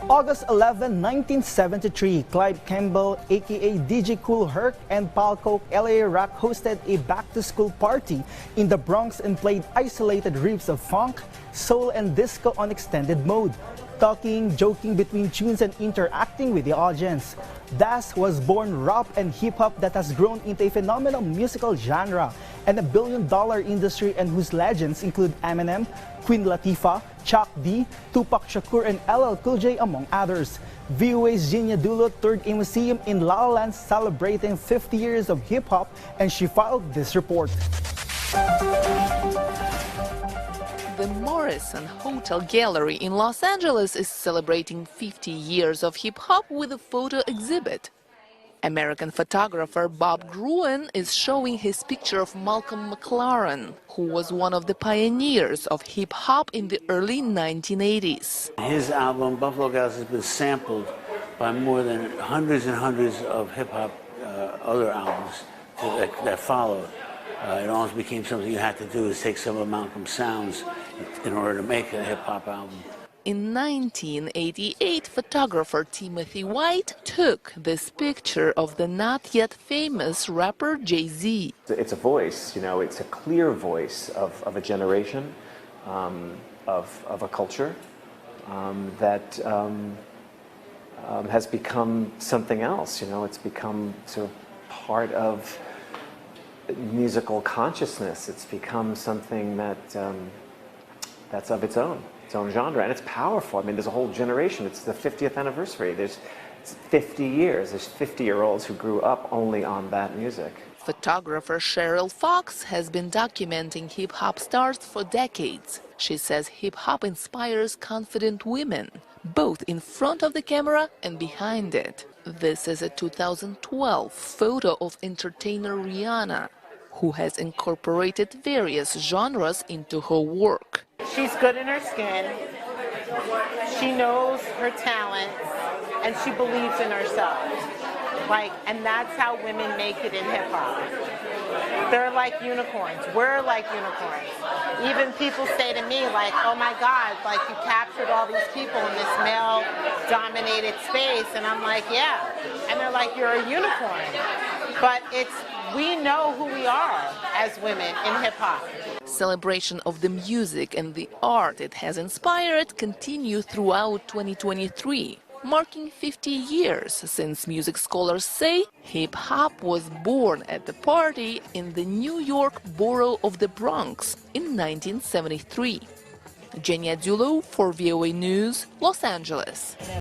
August 11, 1973, Clyde Campbell, aka DJ Kool Herc, and Pal Coke LA Rock hosted a back-to-school party in the Bronx and played isolated riffs of funk, soul, and disco on extended mode, talking, joking between tunes, and interacting with the audience. Das was born rap and hip-hop that has grown into a phenomenal musical genre and a billion-dollar industry, and whose legends include Eminem, Queen Latifah, Chuck D, Tupac Shakur, and LL Cool J, among others. VOA's Genia Dulo toured a museum in La La Land celebrating 50 years of hip-hop, and she filed this report. The Morrison Hotel Gallery in Los Angeles is celebrating 50 years of hip-hop with a photo exhibit. American photographer Bob Gruen is showing his picture of Malcolm McLaren, who was one of the pioneers of hip-hop in the early 1980s. His album, Buffalo Gals, has been sampled by more than hundreds and hundreds of hip-hop other albums that followed. It almost became something you had to do, is take some of Malcolm's sounds in order to make a hip-hop album. In 1988, photographer Timothy White took this picture of the not yet famous rapper Jay-Z. It's a voice, you know, it's a clear voice of a generation, of a culture that has become something else, you know, it's become sort of part of musical consciousness. It's become something that that's of its own genre, and it's powerful. I mean, there's a whole generation. It's the 50th anniversary. It's 50 years. There's 50-year-olds who grew up only on that music. Photographer Cheryl Fox has been documenting hip-hop stars for decades. She says hip-hop inspires confident women, both in front of the camera and behind it. This is a 2012 photo of entertainer Rihanna, who has incorporated various genres into her work. She's good in her skin, she knows her talents, and she believes in herself. And that's how women make it in hip-hop. They're like unicorns. We're like unicorns. Even people say to me, like, oh my God, like you captured all these people in this male-dominated space. And I'm like, yeah. And they're like, you're a unicorn. But we know who we are as women in hip-hop. Celebration of the music and the art it has inspired continue throughout 2023. Marking 50 years since music scholars say hip-hop was born at the party in the New York borough of the Bronx in 1973. Genia Dulo for VOA News, Los Angeles.